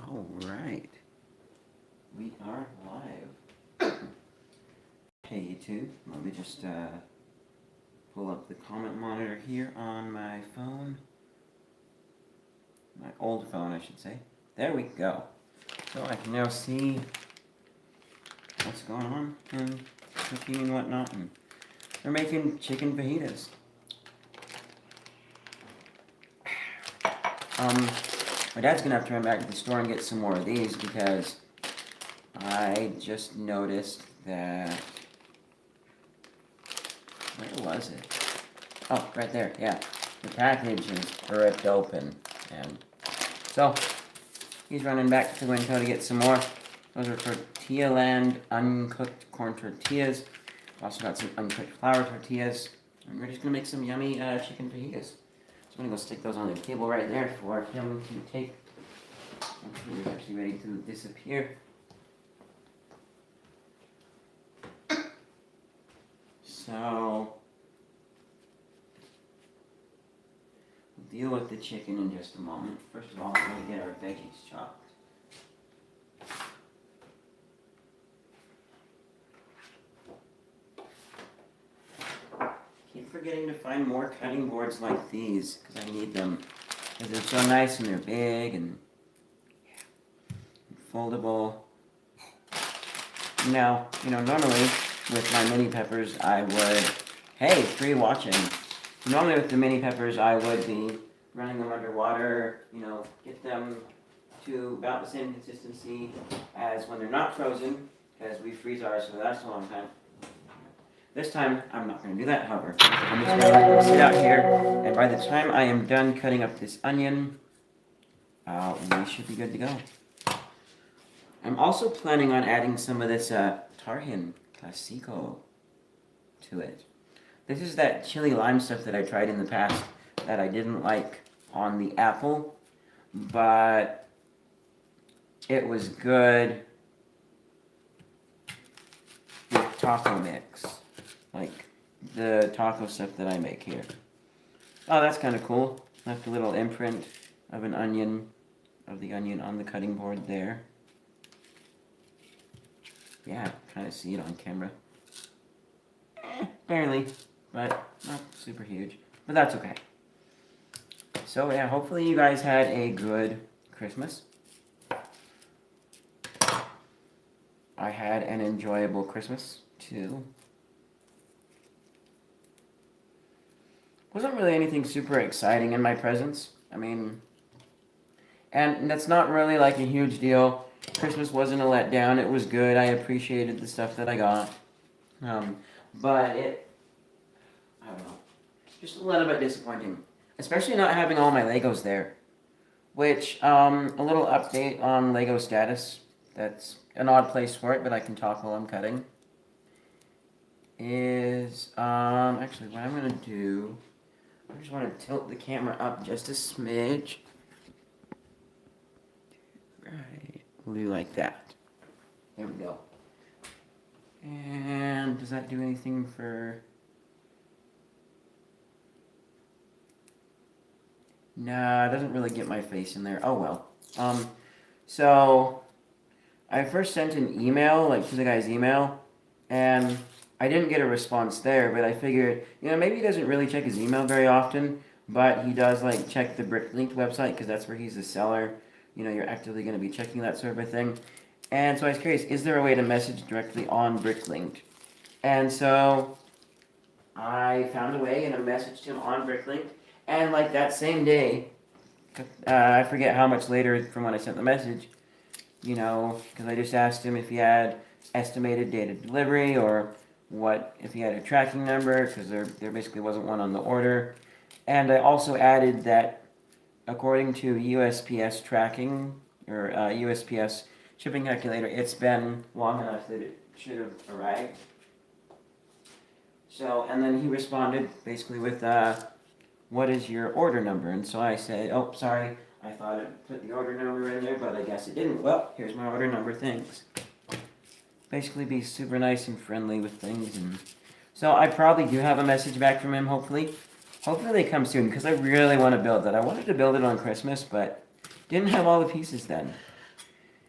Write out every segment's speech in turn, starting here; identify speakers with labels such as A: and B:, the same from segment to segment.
A: All right. We are live. Hey YouTube, let me just pull up the comment monitor here on my phone. My old phone, I should say. There we go. So I can now see what's going on and cooking and whatnot. And they're making chicken fajitas. My dad's gonna have to run back to the store and get some more of these because I just noticed that, where was it? Oh, right there, yeah. The package is ripped open, and so he's running back to Winco to get some more. Those are Tortilla Land uncooked corn tortillas. Also got some uncooked flour tortillas, and we're just gonna make some yummy chicken fajitas. So I'm gonna go stick those on the table right there for him to take. He's actually ready to disappear. So we'll deal with the chicken in just a moment. First of all, we're gonna get our veggies chopped. Keep forgetting to find more cutting boards like these because I need them. Because they're so nice and they're big and foldable. Now, normally with my mini peppers I would, hey, free watching. Normally with the mini peppers I would be running them underwater, get them to about the same consistency as when they're not frozen, because we freeze ours so that's a long time. This time, I'm not going to do that, however. I'm just going to let it sit out here, and by the time I am done cutting up this onion, we should be good to go. I'm also planning on adding some of this Tarhin Classico to it. This is that chili lime stuff that I tried in the past that I didn't like on the apple, but it was good with taco mix. Like the taco stuff that I make here. Oh, that's kind of cool. Left a little imprint of the onion on the cutting board there. Yeah, kind of see it on camera. Barely, but not super huge. But that's okay. So yeah, hopefully you guys had a good Christmas. I had an enjoyable Christmas too. Wasn't really anything super exciting in my presents. I mean, and that's not really like a huge deal. Christmas wasn't a letdown. It was good. I appreciated the stuff that I got. But I don't know, just a little bit disappointing. Especially not having all my Legos there. Which, a little update on Lego status. That's an odd place for it, but I can talk while I'm cutting. Is, actually what I'm going to do, I just want to tilt the camera up just a smidge. Right. We'll do like that. There we go. And does that do anything for... Nah, it doesn't really get my face in there. Oh well. So I first sent an email, to the guy's email, and I didn't get a response there, but I figured, maybe he doesn't really check his email very often, but he does, check the Bricklink website, because that's where he's the seller. You're actively going to be checking that sort of thing. And so I was curious, is there a way to message directly on Bricklink? And so I found a way, and I messaged him on Bricklink, and that same day, I forget how much later from when I sent the message, because I just asked him if he had estimated date of delivery, or if he had a tracking number, because there basically wasn't one on the order. And I also added that according to USPS tracking, or USPS shipping calculator, it's been long enough that it should have arrived. So, and then he responded basically with, what is your order number? And so I said, oh, sorry, I thought it put the order number in there, but I guess it didn't. Well, here's my order number, thanks. Basically be super nice and friendly with things. And so I probably do have a message back from him, hopefully. Hopefully they come soon, because I really want to build that. I wanted to build it on Christmas, but didn't have all the pieces then.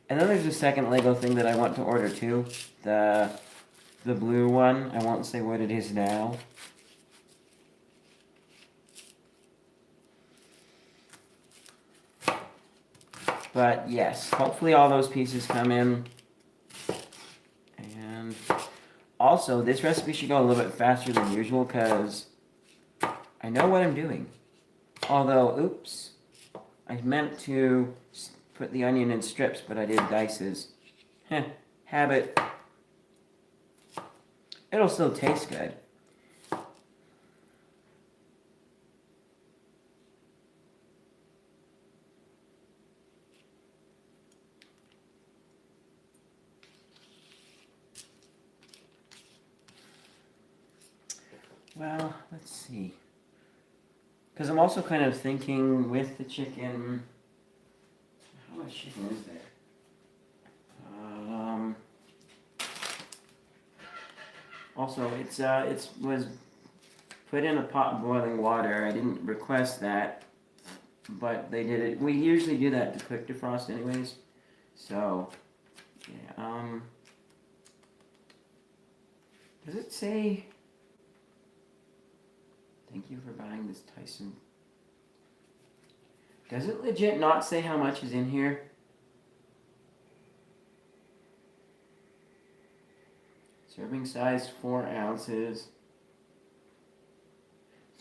A: And then there's a second Lego thing that I want to order too. The blue one. I won't say what it is now. But yes, hopefully all those pieces come in. And also, this recipe should go a little bit faster than usual because I know what I'm doing. Although, oops, I meant to put the onion in strips, but I did dices. Heh, habit. It'll still taste good. Well, let's see. Because I'm also kind of thinking with the chicken. How much chicken is there? Also, it was put in a pot of boiling water. I didn't request that, but they did it. We usually do that to quick defrost, anyways. So, yeah. Does it say? Thank you for buying this Tyson. Does it legit not say how much is in here? Serving size 4 ounces.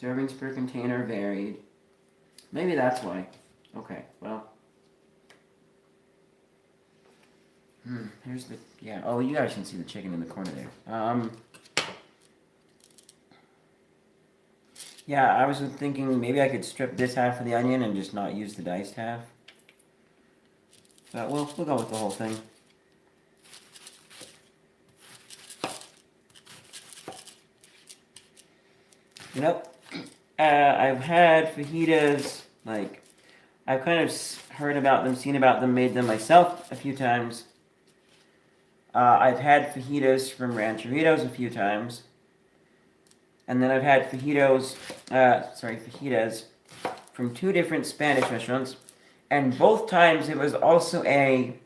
A: Servings per container varied. Maybe that's why. Okay, well. Here's the, yeah. Oh, you guys can see the chicken in the corner there. Yeah, I was thinking maybe I could strip this half of the onion and just not use the diced half. But we'll go with the whole thing. Yep. I've had fajitas, like, I've kind of heard about them, seen about them, made them myself a few times. I've had fajitas from Rancheritos a few times. And then I've had fajitas from 2 different Spanish restaurants. And both times it was also an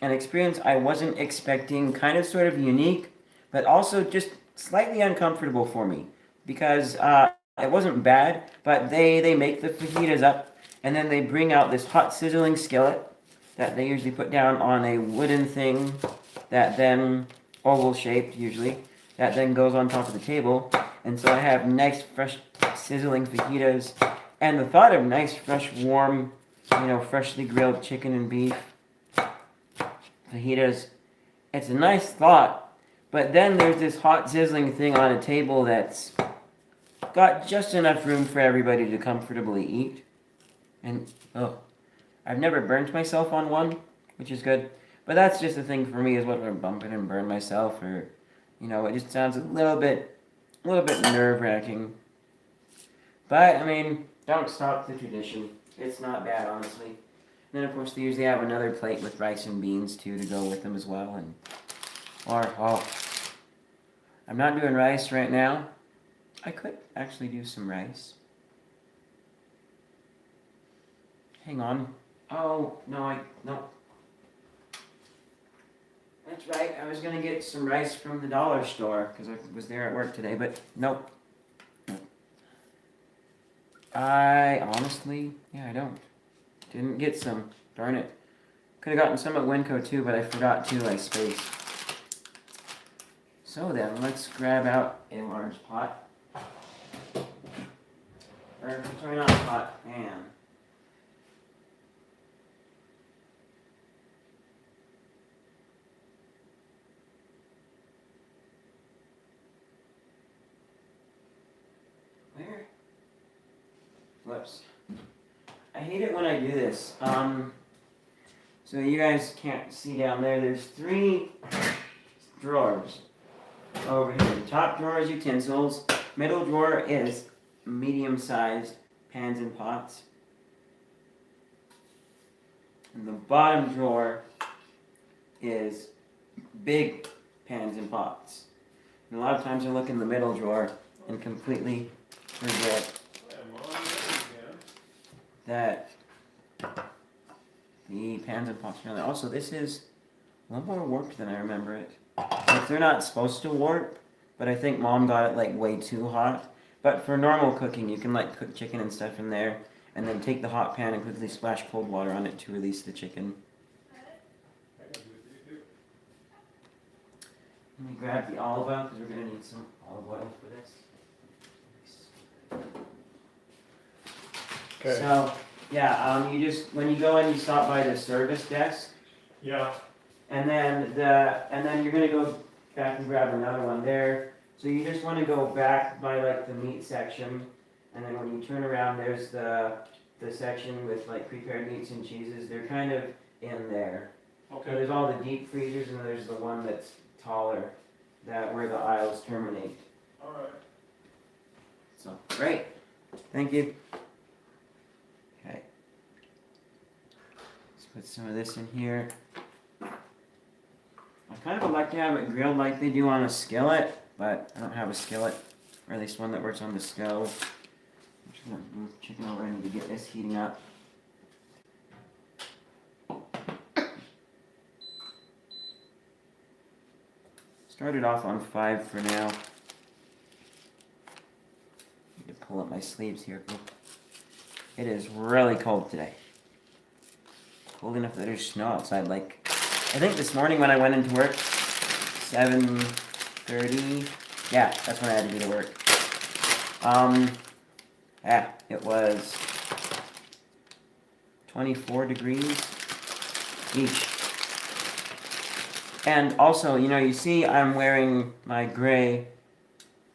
A: experience I wasn't expecting, kind of sort of unique, but also just slightly uncomfortable for me. Because it wasn't bad, but they make the fajitas up, and then they bring out this hot sizzling skillet that they usually put down on a wooden thing that then, oval shaped usually, that then goes on top of the table. And so I have nice, fresh, sizzling fajitas. And the thought of nice, fresh, warm, freshly grilled chicken and beef fajitas, it's a nice thought. But then there's this hot, sizzling thing on a table that's got just enough room for everybody to comfortably eat. And, I've never burnt myself on one, which is good. But that's just the thing for me, is what if I bump it and burn myself, or, it just sounds a little bit nerve-wracking. But, I mean, don't stop the tradition. It's not bad, honestly. And then, of course, they usually have another plate with rice and beans, too, to go with them as well. I'm not doing rice right now. I could actually do some rice. Hang on. Oh, no. That's right, I was gonna get some rice from the dollar store, because I was there at work today, but nope. I honestly, I don't. Didn't get some. Darn it. Could have gotten some at Winco too, but I forgot to, I spaced. So then, let's grab out a large pot. Or, sorry, not a pot, pan. Where? Whoops. I hate it when I do this. So you guys can't see down there. There's 3 drawers over here. The top drawer is utensils. Middle drawer is medium-sized pans and pots. And the bottom drawer is big pans and pots. And a lot of times I look in the middle drawer and completely forget that the pans and pots around there. Also, this is a little more warped than I remember it. Like, they're not supposed to warp, but I think Mom got it like way too hot. But for normal cooking, you can like cook chicken and stuff in there, and then take the hot pan and quickly splash cold water on it to release the chicken. Let me grab the olive oil because we're gonna need some olive oil for this.
B: Okay.
A: So yeah, you just when you go in, you stop by the service desk.
B: Yeah.
A: And then you're gonna go back and grab another one there. So you just want to go back by like the meat section, and then when you turn around, there's the section with like prepared meats and cheeses. They're kind of in there.
B: Okay.
A: So there's all the deep freezers, and there's the one that's taller, that where the aisles terminate.
B: All right.
A: So great, thank you. Okay, let's put some of this in here. I kind of would like to have it grilled like they do on a skillet, but I don't have a skillet, or at least one that works on the stove. I'm just gonna move chicken over. I need to get this heating up. Started off on 5 for now. Need to pull up my sleeves here. It is really cold today. Cold enough that there's snow outside. Like, I think this morning when I went into work, 7:30. Yeah, that's when I had to be to work. Yeah, it was 24 degrees each. And also, you know, you see I'm wearing my gray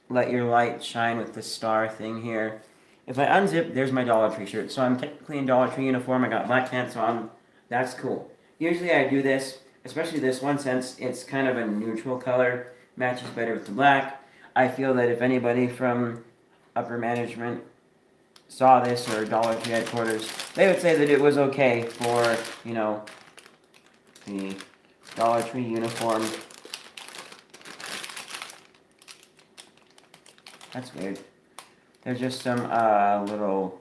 A: Let Your Light Shine with the star thing here. If I unzip, there's my Dollar Tree shirt. So I'm technically in Dollar Tree uniform. I got black pants on. That's cool. Usually I do this, especially this one, since it's kind of a neutral color. Matches better with the black. I feel that if anybody from upper management saw this, or Dollar Tree headquarters, they would say that it was okay for, you know, the Dollar Tree uniform. That's weird. There's just some little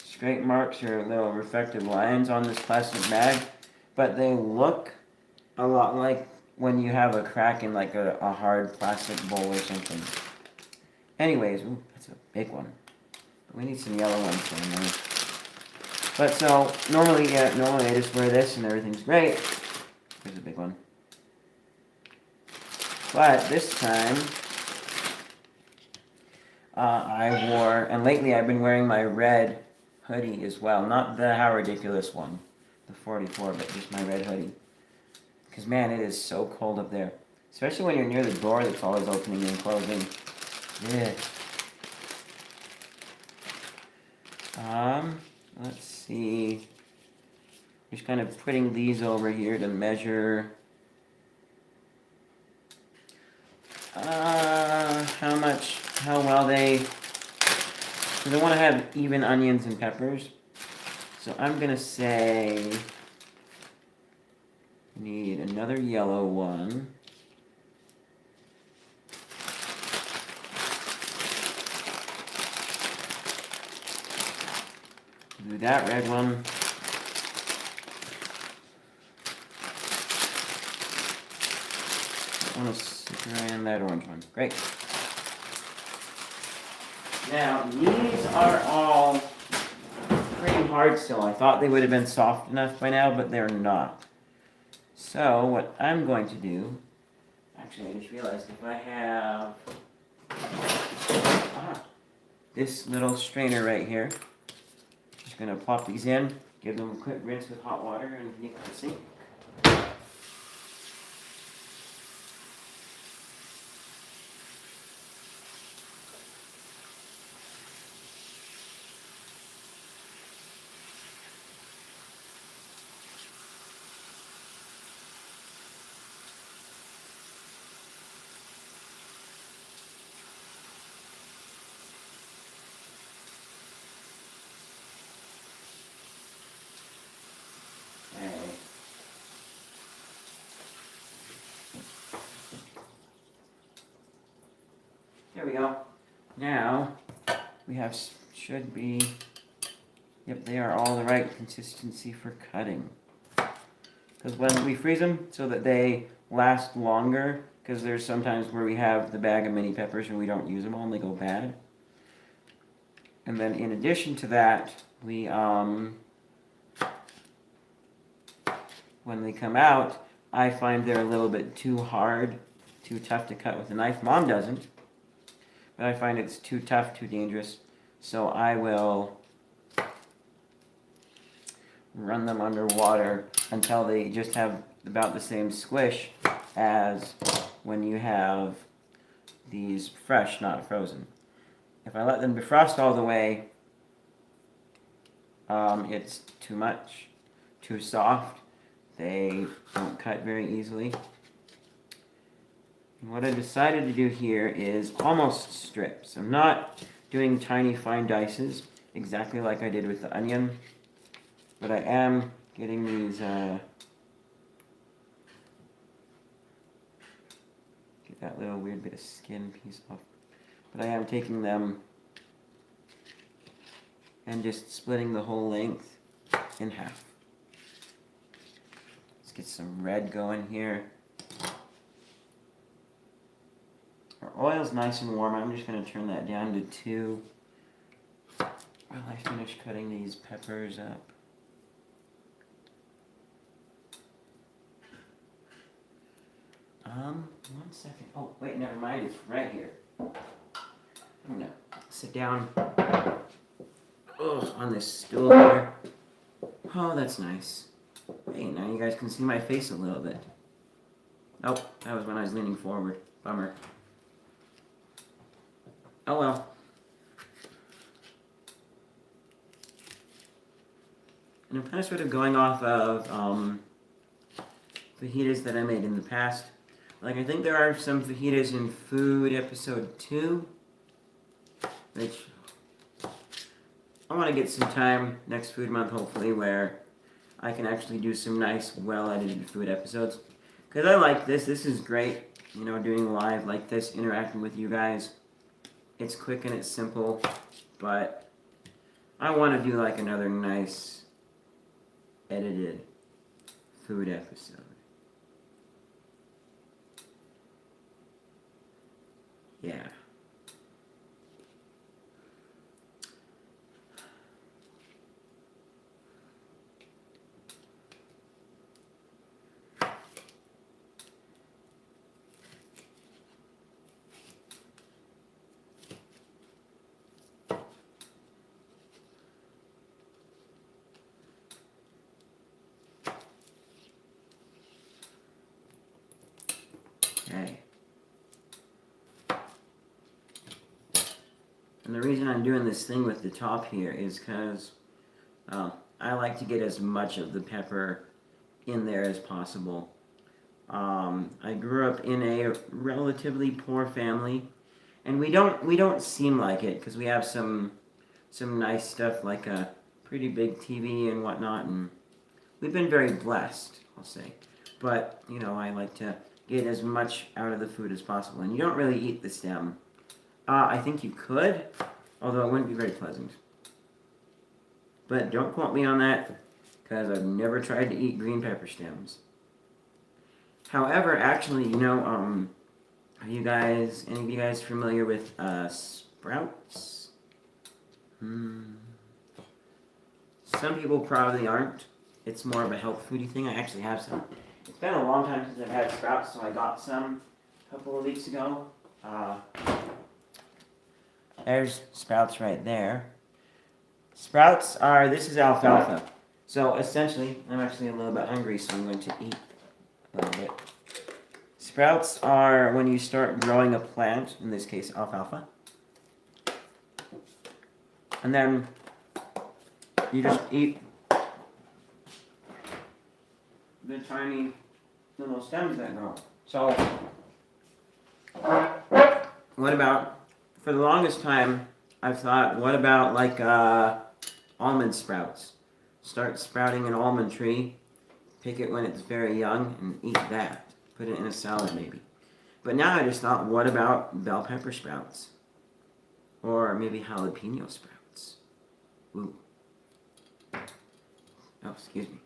A: scrape marks or little reflective lines on this plastic bag, but they look a lot like when you have a crack in like a hard plastic bowl or something. Anyways, ooh, that's a big one. But we need some yellow ones down there. But so normally I just wear this and everything's great. Here's a big one. But this time, I wore, and lately I've been wearing my red hoodie as well. Not the How Ridiculous one, the 44, but just my red hoodie. Because man, it is so cold up there. Especially when you're near the door that's always opening and closing. Yeah. Let's see. Just kind of putting these over here to measure how well they, because I want to have even onions and peppers. So I'm gonna say need another yellow one. Do that red one. And that orange one. Great. Now, these are all pretty hard still. I thought they would have been soft enough by now, but they're not. So, what I'm going to do... Actually, I just realized if I have... this little strainer right here. Just going to plop these in, give them a quick rinse with hot water, and you can see. There we go. Now, we have, should be, yep, they are all the right consistency for cutting. Because when we freeze them so that they last longer, because there's sometimes where we have the bag of mini peppers and we don't use them all and they go bad. And then in addition to that, we, when they come out, I find they're a little bit too hard, too tough to cut with a knife. Mom doesn't, but I find it's too tough, too dangerous. So I will run them underwater until they just have about the same squish as when you have these fresh, not frozen. If I let them defrost all the way, it's too much, too soft. They don't cut very easily. And what I decided to do here is almost strips. I'm not doing tiny fine dices exactly like I did with the onion, but I am getting these get that little weird bit of skin piece off. But I am taking them and just splitting the whole length in half. Let's get some red going here. Our oil's nice and warm. I'm just going to turn that down to 2 while I finish cutting these peppers up. One second. Oh, wait, never mind. It's right here. I'm going to sit down on this stool here. Oh, that's nice. Hey, now you guys can see my face a little bit. Oh, that was when I was leaning forward. Bummer. Oh well. And I'm kind of sort of going off of fajitas that I made in the past. Like, I think there are some fajitas in Food Episode 2, which I want to get some time next food month, hopefully, where I can actually do some nice, well-edited food episodes. Because I like this. This is great, you know, doing live like this, interacting with you guys. It's quick and it's simple, but I want to do like another nice, edited food episode. Yeah. Okay. And the reason I'm doing this thing with the top here is because I like to get as much of the pepper in there as possible. I grew up in a relatively poor family, and we don't seem like it because we have some nice stuff like a pretty big TV and whatnot, and we've been very blessed, I'll say. But you know, I like to get as much out of the food as possible, and you don't really eat the stem. I think you could, although it wouldn't be very pleasant. But don't quote me on that, because I've never tried to eat green pepper stems. However, actually, you know, are you guys, any of you guys familiar with sprouts? Some people probably aren't. It's more of a health foodie thing. I actually have some. It's been a long time since I've had sprouts, so I got some a couple of weeks ago. There's sprouts right there. Sprouts are, this is alfalfa. So essentially, I'm actually a little bit hungry, so I'm going to eat a little bit. Sprouts are when you start growing a plant, in this case alfalfa. And then you just eat the tiny little stems that grow. So, what about, for the longest time, I've thought, what about like almond sprouts? Start sprouting an almond tree, pick it when it's very young, and eat that. Put it in a salad maybe. But now I just thought, what about bell pepper sprouts? Or maybe jalapeno sprouts. Ooh. Oh, excuse me.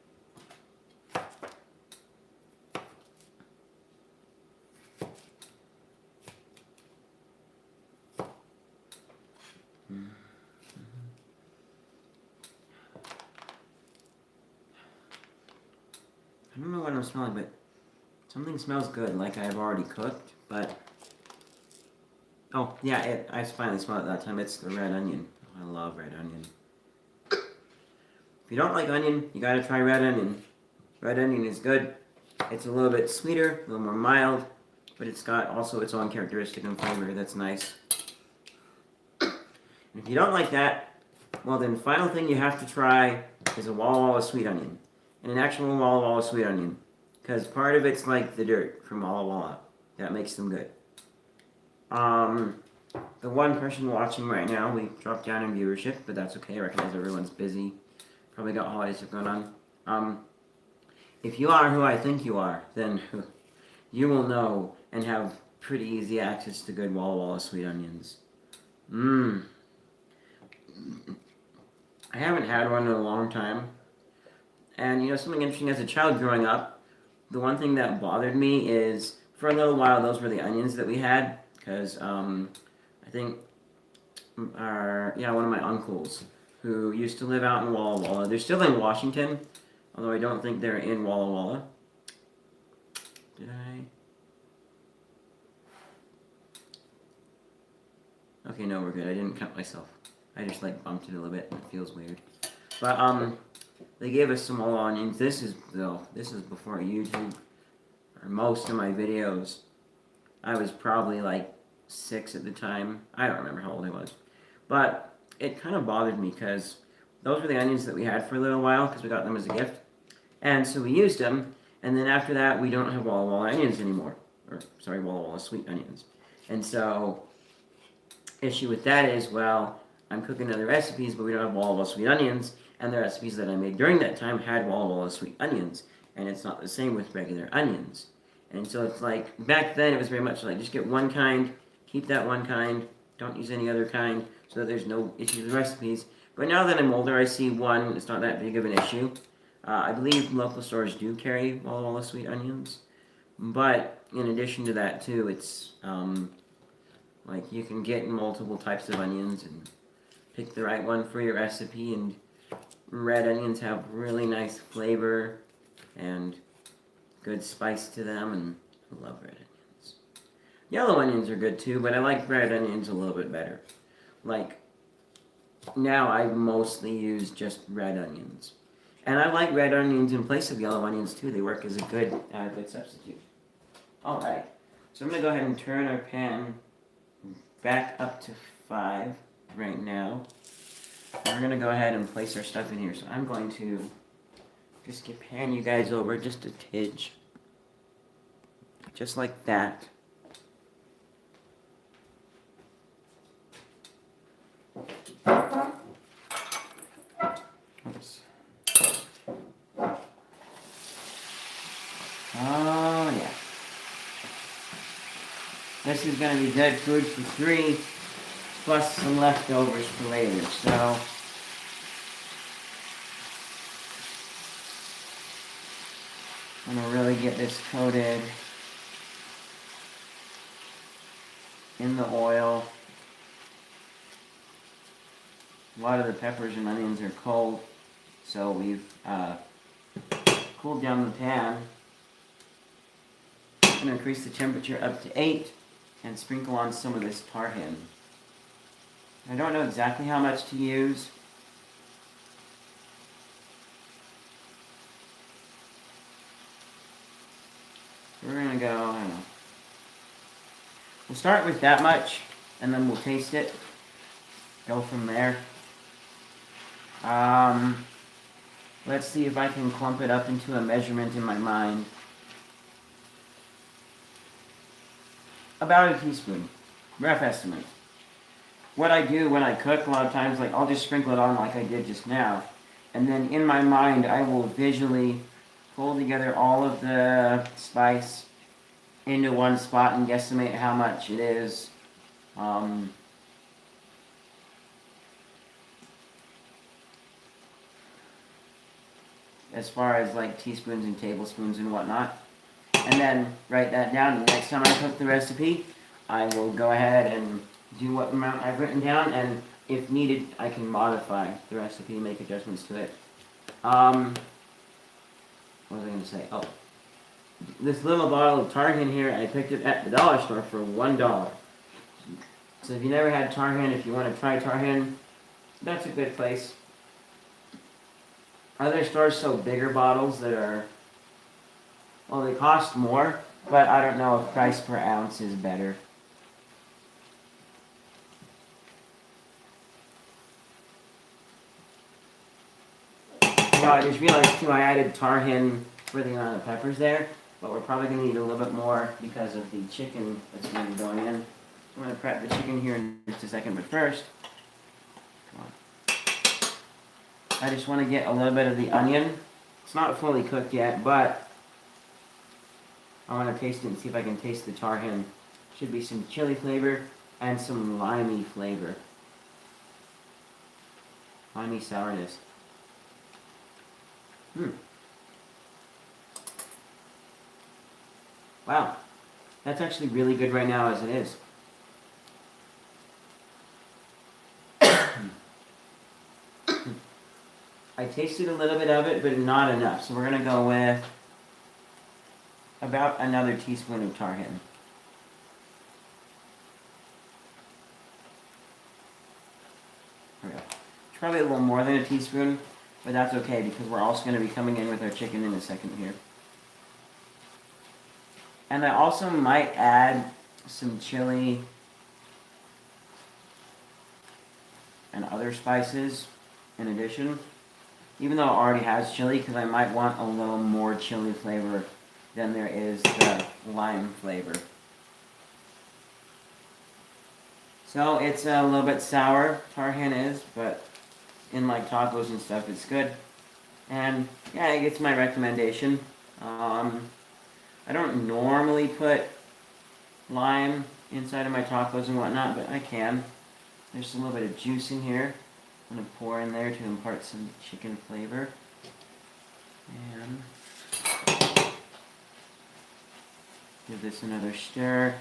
A: I don't know what I'm smelling, but something smells good, like I've already cooked, but... Oh, yeah, I finally smelled it that time. It's the red onion. Oh, I love red onion. If you don't like onion, you gotta try red onion. Red onion is good. It's a little bit sweeter, a little more mild, but it's got also its own characteristic and flavor that's nice. And if you don't like that, well then final thing you have to try is a Walla Walla sweet onion. And an actual Walla Walla sweet onion. Because part of it's like the dirt from Walla Walla. That makes them good. The one person watching right now, we dropped down in viewership, but that's okay. I recognize everyone's busy. Probably got holiday stuff going on. If you are who I think you are, then you will know and have pretty easy access to good Walla Walla sweet onions. I haven't had one in a long time. And you know, something interesting, as a child growing up, the one thing that bothered me is, for a little while, those were the onions that we had. Because I think one of my uncles who used to live out in Walla Walla, they're still in Washington, although I don't think they're in Walla Walla. Did I? Okay, no, we're good. I didn't cut myself. I just like bumped it a little bit and it feels weird. But they gave us some Walla onions. This is before YouTube, or most of my videos. I was probably like 6 at the time. I don't remember how old I was. But it kind of bothered me because those were the onions that we had for a little while because we got them as a gift. And so we used them, and then after that we don't have Walla Walla onions anymore. Walla Walla sweet onions. And so, issue with that is, well, I'm cooking other recipes, but we don't have Walla Walla sweet onions, and the recipes that I made during that time had Walla Walla sweet onions, and it's not the same with regular onions. And so it's like, back then it was very much like, just get one kind, keep that one kind, don't use any other kind, so that there's no issues with recipes. But now that I'm older, I see one, it's not that big of an issue. I believe local stores do carry Walla Walla sweet onions. But in addition to that too, it's like you can get multiple types of onions and pick the right one for your recipe. And red onions have really nice flavor and good spice to them, and I love red onions. Yellow onions are good too, but I like red onions a little bit better. Like, now I mostly use just red onions. And I like red onions in place of yellow onions too. They work as a good substitute. Alright, so I'm going to go ahead and turn our pan back up to 5 right now. And we're going to go ahead and place our stuff in here. So I'm going to just pan you guys over just a tidge. Just like that. Oops. Oh, yeah. This is going to be good food for 3, plus some leftovers for later, so... I'm going to really get this coated in the oil. A lot of the peppers and onions are cold, so we've cooled down the pan. I'm going to increase the temperature up to 8 and sprinkle on some of this tarhan. I don't know exactly how much to use. We're going to go, I don't know. We'll start with that much, and then we'll taste it. Go from there. Let's see if I can clump it up into a measurement in my mind. About a teaspoon. Rough estimate. What I do when I cook, a lot of times, like, I'll just sprinkle it on like I did just now. And then in my mind, I will visually pull together all of the spice into one spot and guesstimate how much it is. As far as like teaspoons and tablespoons and whatnot. And then write that down, and the next time I cook the recipe, I will go ahead and do what amount I've written down, and if needed, I can modify the recipe and make adjustments to it. what was I going to say? Oh, this little bottle of Tarhan here, I picked it at the dollar store for $1. So if you never had Tarhan, if you want to try Tarhan, that's a good place. Other stores sell bigger bottles that are, well, they cost more, but I don't know if price per ounce is better. Well, I just realized too, I added Tarhan for the amount of peppers there, but we're probably going to need a little bit more because of the chicken that's going to be going in. I'm going to prep the chicken here in just a second, but first, come on. I just want to get a little bit of the onion. It's not fully cooked yet, but I want to taste it and see if I can taste the Tarhan. Should be some chili flavor and some limey flavor. Limey sourness. Wow, that's actually really good right now as it is. I tasted a little bit of it, but not enough. So we're going to go with about another teaspoon of Tarhan. There we go. It's probably a little more than a teaspoon, but that's okay because we're also going to be coming in with our chicken in a second here. And I also might add some chili and other spices in addition. Even though it already has chili, because I might want a little more chili flavor than there is the lime flavor. So it's a little bit sour, Tarhan is, but in like tacos and stuff, it's good. And yeah, it's my recommendation. I don't normally put lime inside of my tacos and whatnot, but I can. There's a little bit of juice in here. I'm going to pour in there to impart some chicken flavor. And give this another stir.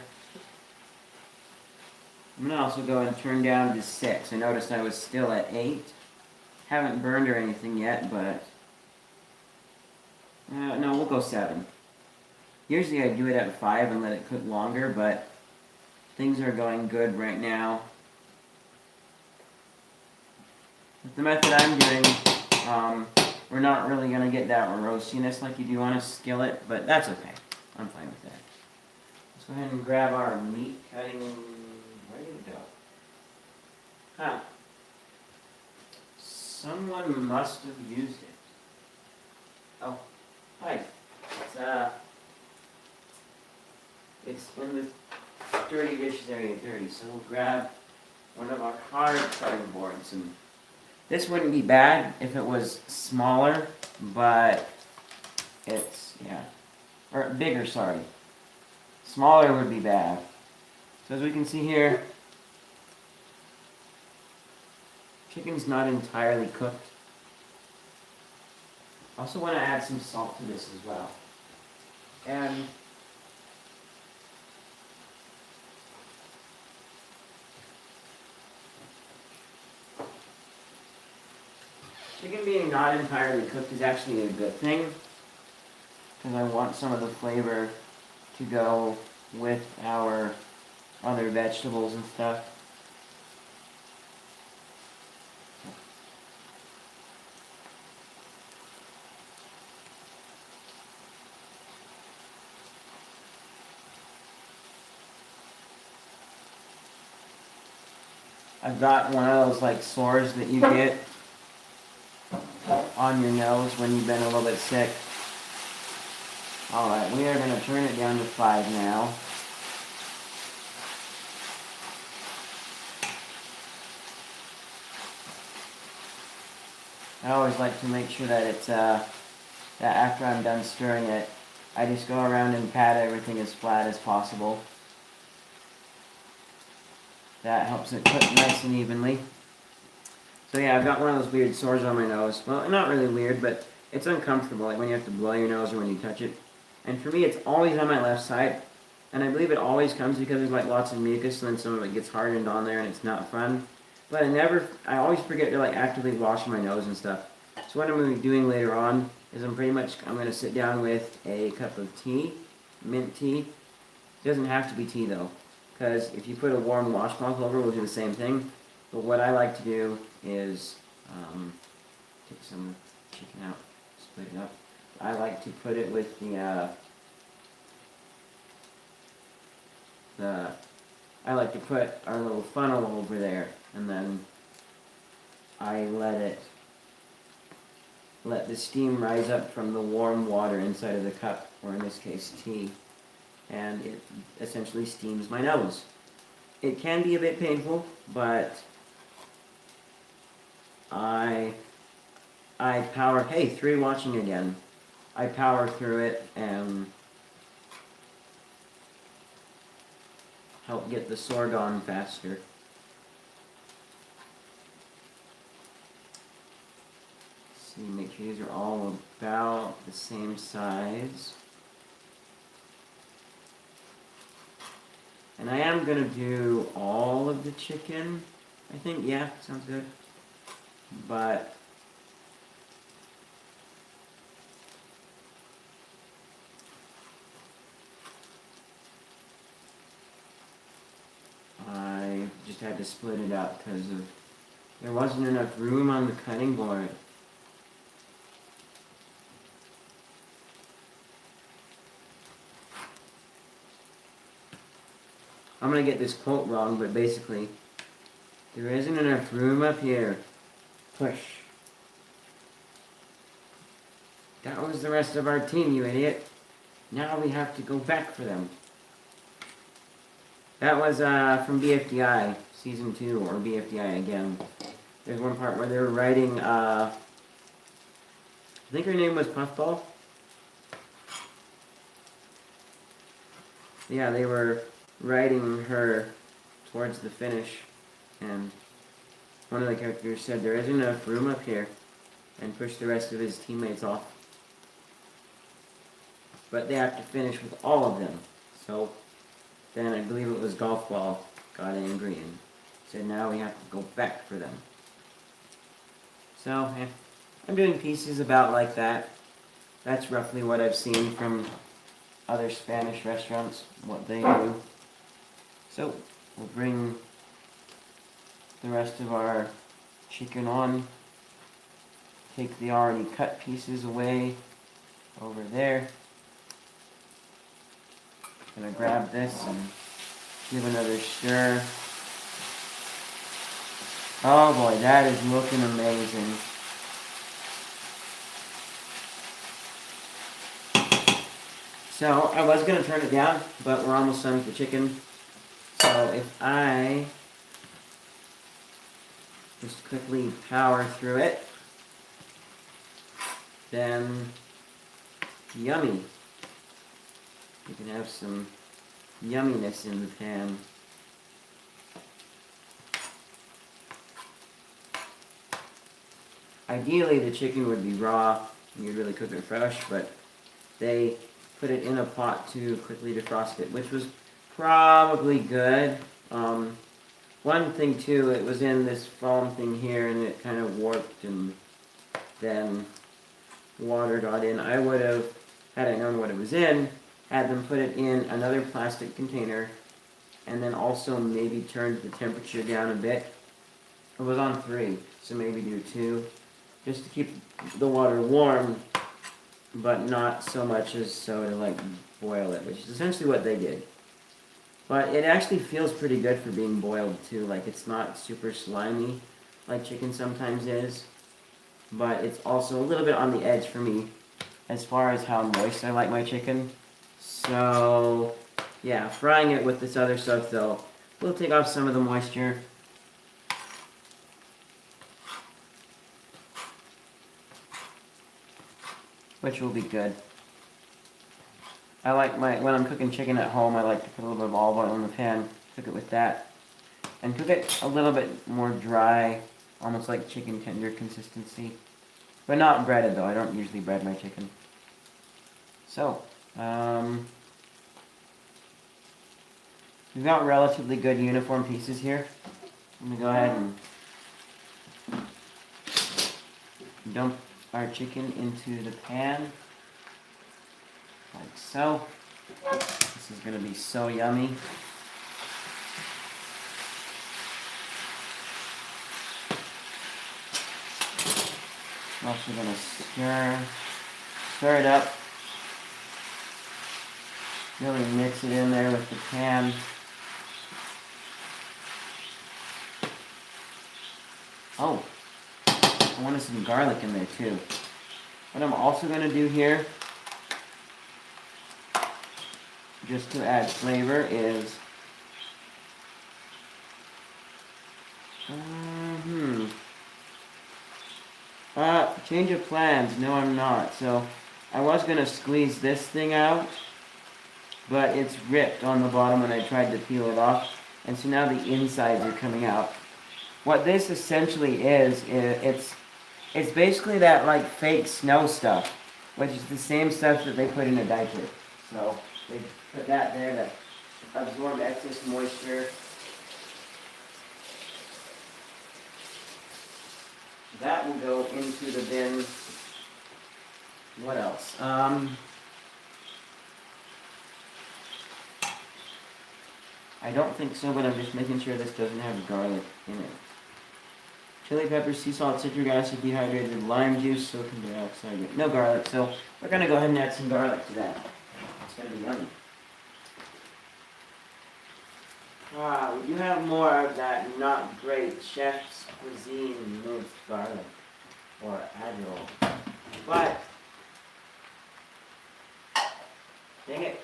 A: I'm going to also go and turn down to 6. I noticed I was still at 8. Haven't burned or anything yet, but no, we'll go 7. Usually I do it at 5 and let it cook longer, but things are going good right now. With the method I'm doing, we're not really going to get that roastiness like you do on a skillet, but that's okay. I'm fine with that. Let's go ahead and grab our meat cutting. Where did it go? Huh. Someone must have used it. Oh, hi. It's in the dirty dishes area dirty, so we'll grab one of our hard cutting boards. And this wouldn't be bad if it was smaller, but it's, yeah, or bigger, sorry. Smaller would be bad. So as we can see here, chicken's not entirely cooked. I also want to add some salt to this as well. And chicken being not entirely cooked is actually a good thing, because I want some of the flavor to go with our other vegetables and stuff. I've got one of those like sores that you get on your nose when you've been a little bit sick. Alright, we are going to turn it down to 5 now. I always like to make sure that it's, that after I'm done stirring it, I just go around and pat everything as flat as possible. That helps it cook nice and evenly. So yeah, I've got one of those weird sores on my nose. Well, not really weird, but it's uncomfortable, like when you have to blow your nose or when you touch it. And for me, it's always on my left side. And I believe it always comes because there's like lots of mucus and then some of it gets hardened on there and it's not fun. But I always forget to like actively wash my nose and stuff. So what I'm going to be doing later on is I'm going to sit down with a cup of tea, mint tea. It doesn't have to be tea though, because if you put a warm washcloth over, we'll do the same thing. But what I like to do is take some chicken out, split it up. I like to put it with I like to put our little funnel over there, and then I let the steam rise up from the warm water inside of the cup, or in this case tea, and it essentially steams my nose. It can be a bit painful, but I power, hey, 3 watching again. I power through it and help get the sore gone faster. See, make sure these are all about the same size. And I am going to do all of the chicken, I think. Yeah, sounds good. But I just had to split it up because there wasn't enough room on the cutting board. I'm going to get this quote wrong, but basically, there isn't enough room up here. Push. That was the rest of our team, you idiot. Now we have to go back for them. That was from BFDI, Season 2, or BFDI again. There's one part where they were writing, I think her name was Puffball. Yeah, they were riding her towards the finish, and one of the characters said there isn't enough room up here, and pushed the rest of his teammates off. But they have to finish with all of them. So then I believe it was Golf Ball got angry and said now we have to go back for them. So I'm doing pieces about like that. That's roughly what I've seen from other Spanish restaurants, what they do. So we'll bring the rest of our chicken on. Take the already cut pieces away over there. Gonna grab this and give another stir. Oh boy, that is looking amazing. So I was gonna turn it down, but we're almost done with the chicken. So if I just quickly power through it, then yummy. You can have some yumminess in the pan. Ideally, the chicken would be raw, and you'd really cook it fresh, but they put it in a pot to quickly defrost it, which was probably good. One thing too, it was in this foam thing here, and it kind of warped, and then water got in. I would have, had I known what it was in, had them put it in another plastic container, and then also maybe turned the temperature down a bit. It was on 3, so maybe do 2, just to keep the water warm, but not so much as so to like boil it, which is essentially what they did. But it actually feels pretty good for being boiled too. Like, it's not super slimy like chicken sometimes is, but it's also a little bit on the edge for me as far as how moist I like my chicken. So yeah, frying it with this other stuff though will take off some of the moisture. Which will be good. I like when I'm cooking chicken at home, I like to put a little bit of olive oil in the pan, cook it with that, and cook it a little bit more dry, almost like chicken tender consistency. But not breaded though, I don't usually bread my chicken. So, we've got relatively good uniform pieces here. I'm going to go ahead and dump our chicken into the pan, like so. This is going to be so yummy. I'm also going to stir it up. Really mix it in there with the pan. Oh, I wanted some garlic in there too. What I'm also going to do here, just to add flavor, is change of plans. No, I'm not. So I was going to squeeze this thing out, but it's ripped on the bottom when I tried to peel it off, and so now the insides are coming out. What this essentially is it's basically that like fake snow stuff, which is the same stuff that they put in a diaper. So they put that there to absorb excess moisture. That will go into the bin. What else? I don't think so, but I'm just making sure this doesn't have garlic in it. Chili pepper, sea salt, citric acid, dehydrated lime juice, sodium dioxide. No garlic, so we're going to go ahead and add some garlic to that. It's going to be yummy. We do have more of that not great chef's cuisine minced garlic, or agile. But, dang it,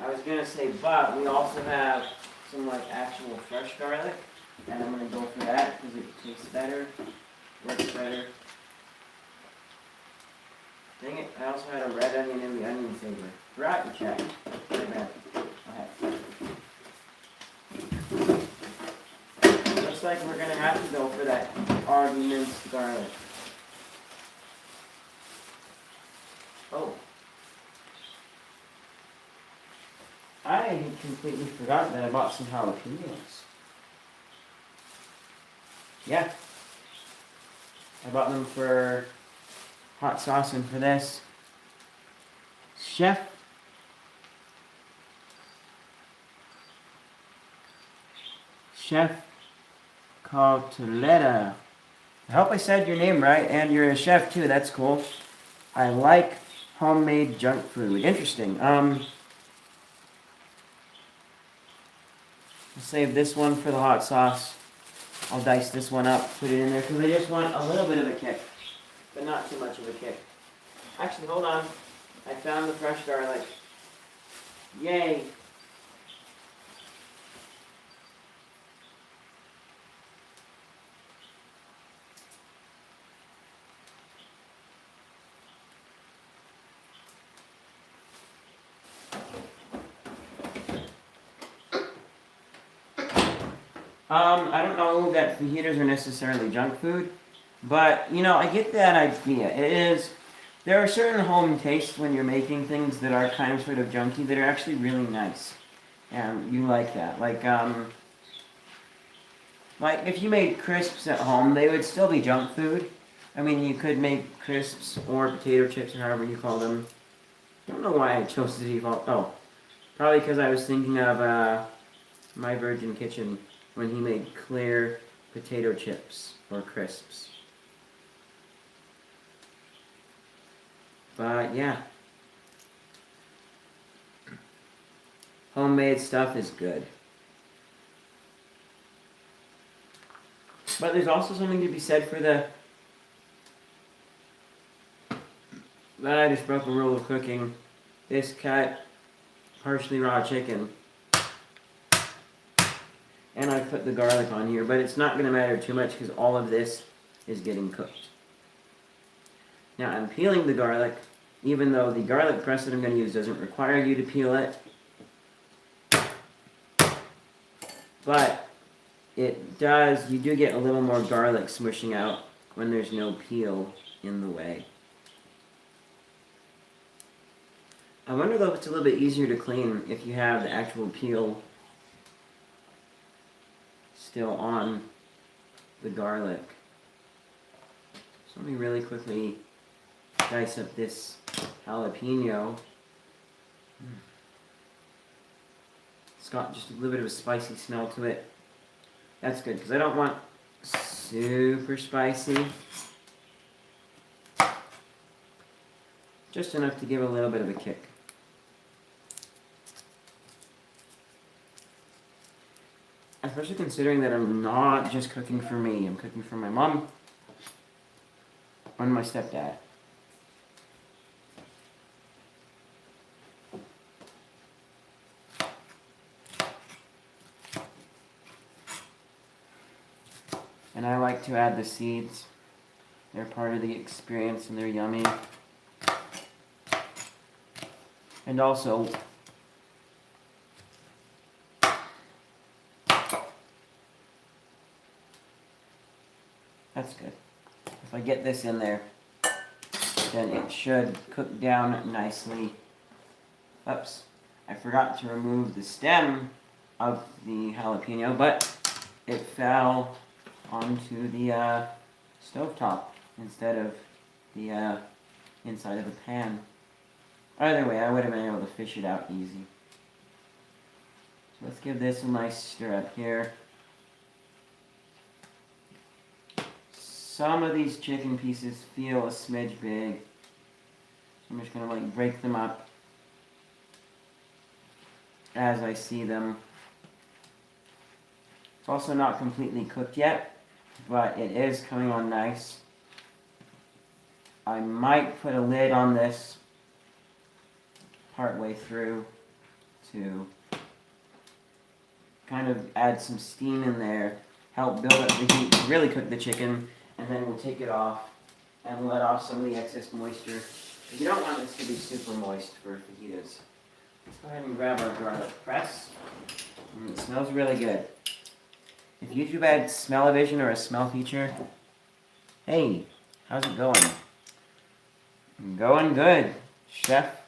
A: I was going to say, but we also have some like actual fresh garlic, and I'm going to go for that because it tastes better, works better. Dang it, I also had a red onion in the onion flavor. Forgot to check. Very bad. Looks like we're going to have to go for that already minced garlic. Oh. I completely forgot that I bought some jalapenos. Yeah. I bought them for hot sauce and for this. Chef Cartoletta. I hope I said your name right, and you're a chef too, that's cool. I like homemade junk food. Interesting. I'll save this one for the hot sauce. I'll dice this one up, put it in there, because I just want a little bit of a kick, but not too much of a kick. Actually, hold on. I found the fresh garlic. Yay! I don't know that fajitas are necessarily junk food, but, you know, I get that idea. There are certain home tastes when you're making things that are kind of sort of junky that are actually really nice. And you like that. Like if you made crisps at home, they would still be junk food. I mean, you could make crisps or potato chips or however you call them. I don't know why I chose the default. Oh, probably because I was thinking of My Virgin Kitchen when he made clear potato chips or crisps. But yeah, homemade stuff is good. But there's also something to be said for I just broke a rule of cooking. This cut partially raw chicken. And I put the garlic on here, but it's not going to matter too much because all of this is getting cooked. Now I'm peeling the garlic, even though the garlic press that I'm going to use doesn't require you to peel it. But it does, you do get a little more garlic smushing out when there's no peel in the way. I wonder though if it's a little bit easier to clean if you have the actual peel still on the garlic. So let me really quickly dice up this jalapeno. It's got just a little bit of a spicy smell to it. That's good, because I don't want super spicy. Just enough to give a little bit of a kick. Especially considering that I'm not just cooking for me, I'm cooking for my mom and my stepdad. And I like to add the seeds. They're part of the experience and they're yummy. And also, that's good. If I get this in there, then it should cook down nicely. Oops, I forgot to remove the stem of the jalapeno, but it fell onto the stovetop instead of the inside of the pan. Either way, I would have been able to fish it out easy. So let's give this a nice stir up here. Some of these chicken pieces feel a smidge big. I'm just going to like break them up as I see them. It's also not completely cooked yet, but it is coming on nice. I might put a lid on this partway through to kind of add some steam in there, help build up the heat to really cook the chicken, and then we'll take it off and let off some of the excess moisture. Because you don't want this to be super moist for fajitas. Let's go ahead and grab our garlic press. It smells really good. If YouTube had smell-o-vision or a smell feature, hey, how's it going? Going good, chef.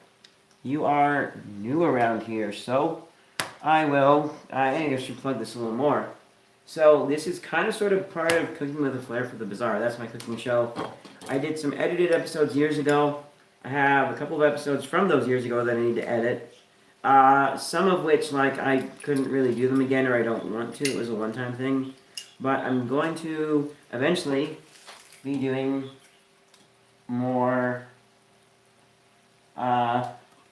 A: You are new around here, so I should plug this a little more. So this is kind of sort of part of Cooking with a Flair for the Bazaar. That's my cooking show. I did some edited episodes years ago. I have a couple of episodes from those years ago that I need to edit. Some of which, like, I couldn't really do them again or I don't want to. It was a one-time thing. But I'm going to eventually be doing more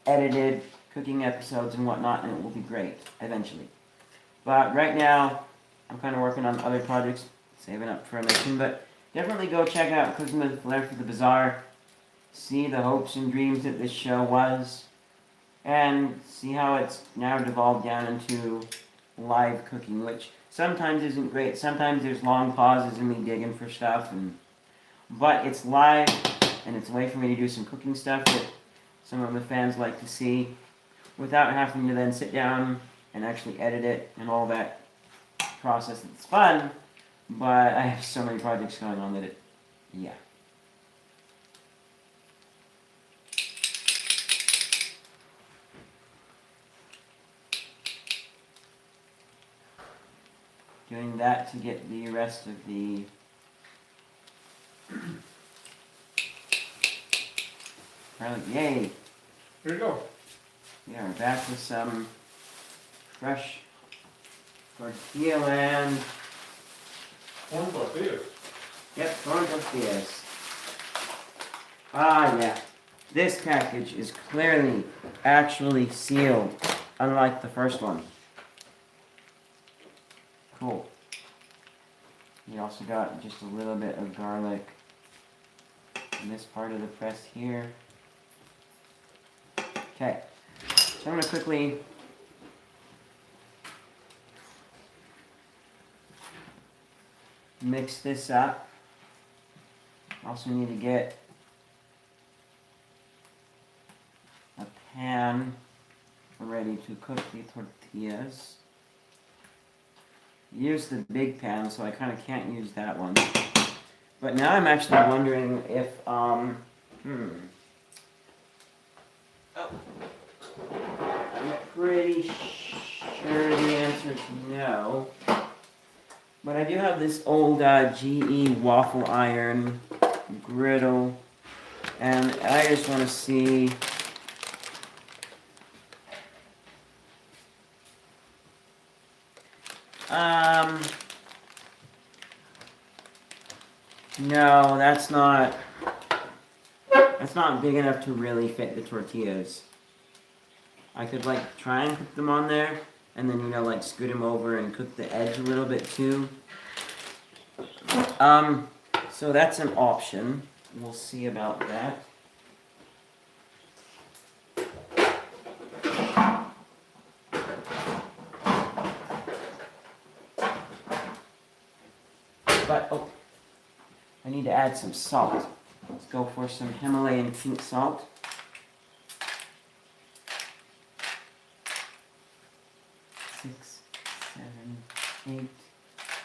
A: edited cooking episodes and whatnot, and it will be great eventually. But right now, I'm kind of working on other projects, saving up for a mission. But definitely go check out Cooking with Flair for the Bazaar. See the hopes and dreams that this show was, and see how it's now devolved down into live cooking, which sometimes isn't great. Sometimes there's long pauses in me digging for stuff, but it's live, and it's a way for me to do some cooking stuff that some of the fans like to see without having to then sit down and actually edit it and all that process. It's fun, but I have so many projects going on that yeah. Doing that to get the rest of the garlic. Yay!
B: Here you go.
A: We are back with some fresh tortilla land.
B: Corn tortillas.
A: Yep, corn tortillas. Ah, yeah. This package is clearly actually sealed, unlike the first one. Cool. You also got just a little bit of garlic in this part of the press here. Okay, so I'm going to quickly mix this up. Also need to get a pan ready to cook the tortillas. Use the big pan, so I kind of can't use that one. But now I'm actually wondering if, Oh. I'm pretty sure the answer is no. But I do have this old GE waffle iron griddle And I just want to see. No, that's not big enough to really fit the tortillas. I could like try and put them on there, and then like scoot them over and cook the edge a little bit too. So that's an option. We'll see about that. But I need to add some salt. Let's go for some Himalayan pink salt. Six, 7, 8,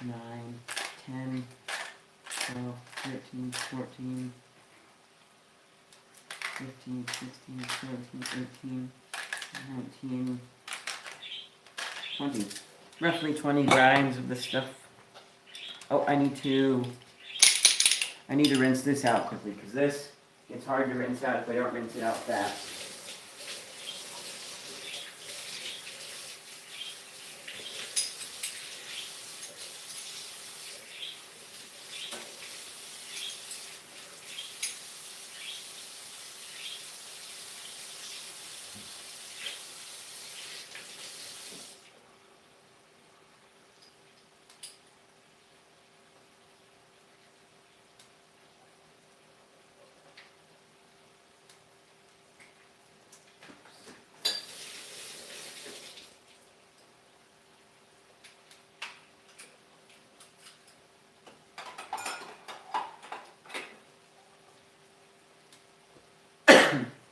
A: 9, 10, 12, 13, 14, 15, 16, 17, 18, 19, 20. Roughly 20 grinds of this stuff. Oh, I need to rinse this out quickly because this gets hard to rinse out if I don't rinse it out fast.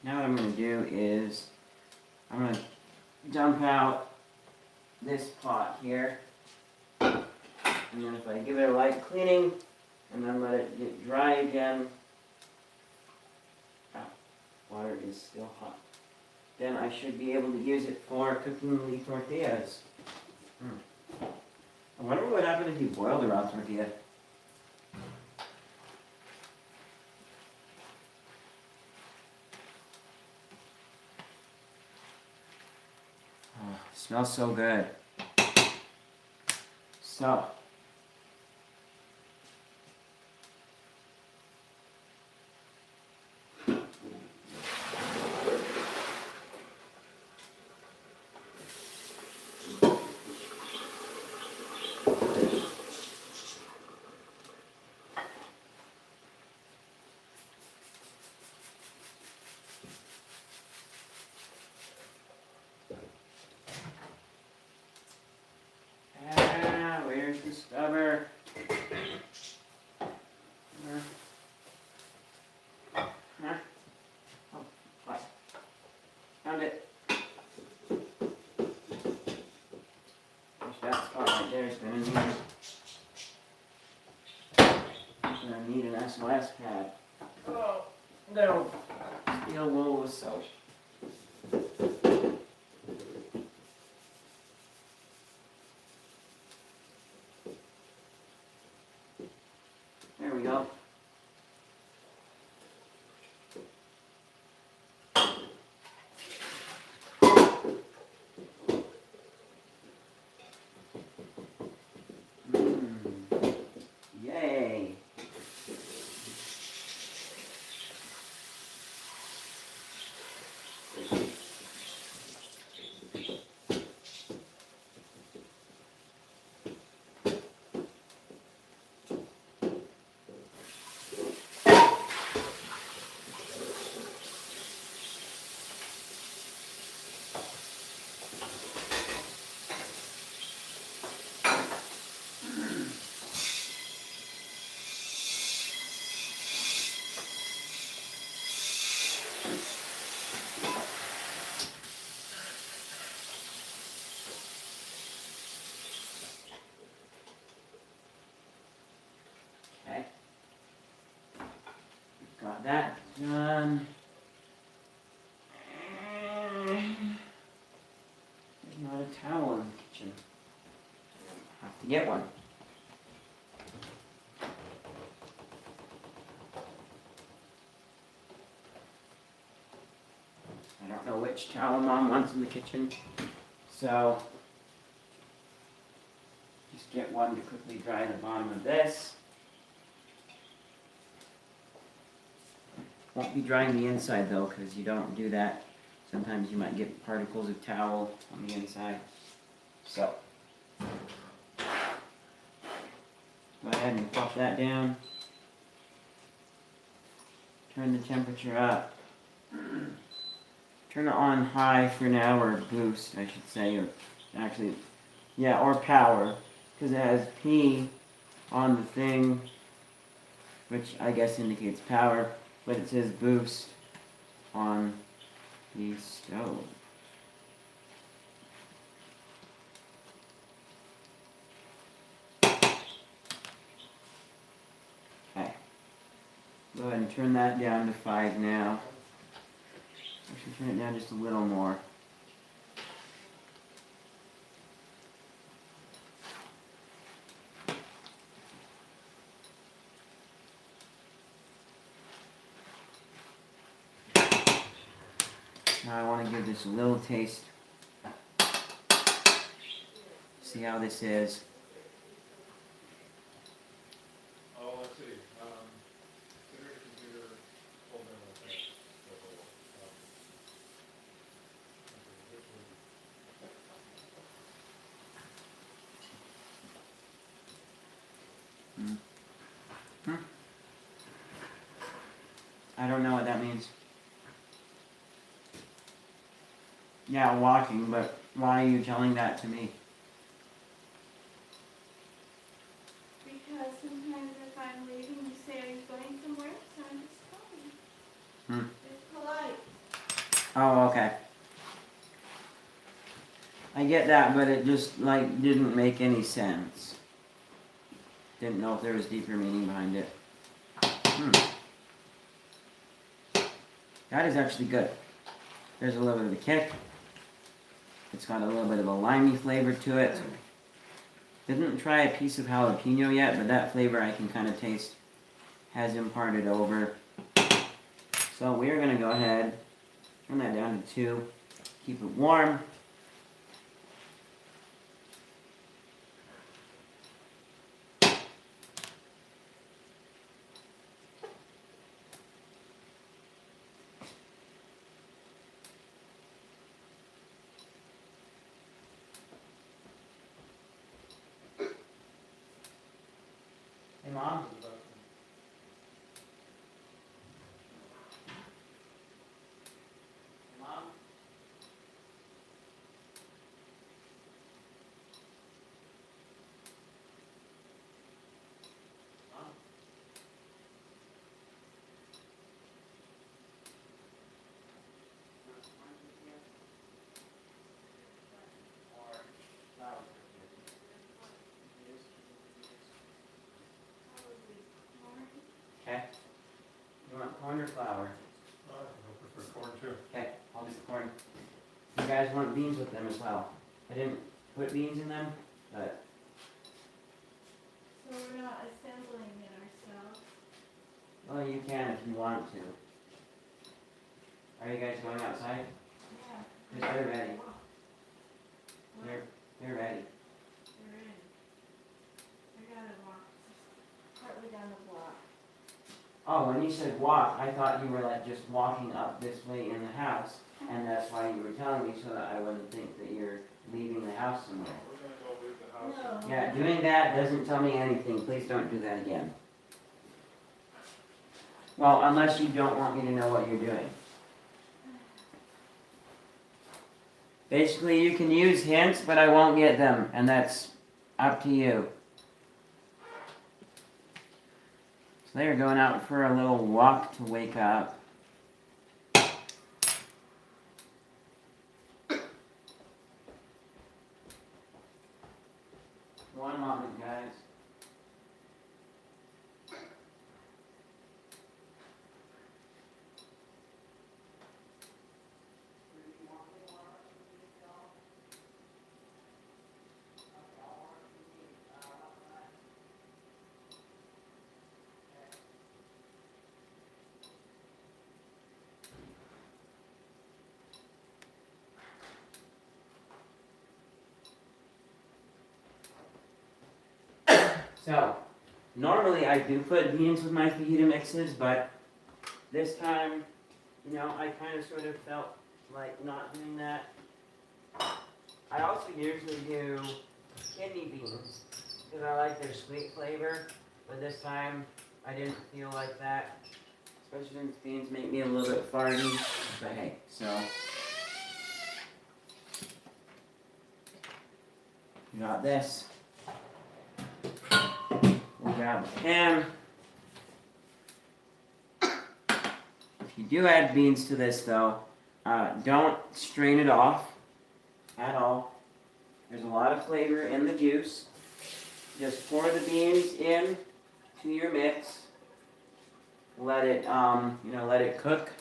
A: Now what I'm going to do is I'm going to dump out this pot here, and then if I give it a light cleaning and then let it get dry again, water is still hot, then I should be able to use it for cooking the tortillas. I wonder what would happen if you boiled a raw tortilla. Smells so good. So, where's the stubber? Huh? Oh, what? Found it. Wish that spot right there is gonna need an SOS pad. Oh, little steel wool with soap. There we go. Yay. Okay. Got that done. There's not a towel in the kitchen. Have to get one. which towel Mom wants in the kitchen. So, just get one to quickly dry the bottom of this. Won't be drying the inside though, because you don't do that. Sometimes you might get particles of towel on the inside. So, go ahead and pop that down. Turn the temperature up. Turn it on high for now, or boost, I should say, or actually, yeah, or power, because it has P on the thing, which I guess indicates power, but it says boost on the stove. Okay. Go ahead and turn that down to 5 now. Actually, turn it down just a little more. Now I want to give this a little taste. See how this is.
B: Oh, let's see. Consider the computer hold on one second.
A: I don't know what that means. Yeah, walking, but why are you telling that to me?
C: Because sometimes if I'm leaving, you say, are you going somewhere? So I'm just calling. It's polite.
A: Oh, okay. I get that, but it just, like, didn't make any sense. Didn't know if there was deeper meaning behind it. That is actually good. There's a little bit of a kick. It's got a little bit of a limey flavor to it. Didn't try a piece of jalapeno yet, but that flavor I can kind of taste has imparted over. So we're going to go ahead, turn that down to 2, keep it warm. Hey, Mom. Mom? Mom? Or flowers. Okay. You want corn or flour?
B: I prefer corn too.
A: Okay, I'll do the corn. You guys want beans with them as well. I didn't put beans in them, but
C: So we're not assembling it ourselves.
A: well, you can if you want to. Are you guys going outside?
C: Yeah.
A: Because they're ready.
C: What?
A: They're ready.
C: They're in. I gotta walk partly down the block.
A: Oh, when you said walk, I thought you were like just walking up this way in the house, and that's why you were telling me so that I wouldn't think that you're leaving the house somewhere.
B: We're gonna go leave the house.
C: No.
A: Yeah, doing that doesn't tell me anything. Please don't do that again. Well, unless you don't want me to know what you're doing. Basically, you can use hints, but I won't get them, and that's up to you. So they're going out for a little walk to wake up. One moment, guys. So, normally I do put beans with my fajita mixes, but this time, you know, I kind of sort of felt like not doing that. I also usually do kidney beans because I like their sweet flavor, but this time I didn't feel like that, especially since beans make me a little bit farty. But hey, so we got this. We'll grab a pan. If you do add beans to this though, don't strain it off at all. There's a lot of flavor in the juice. Just pour the beans in to your mix. Let it, let it cook.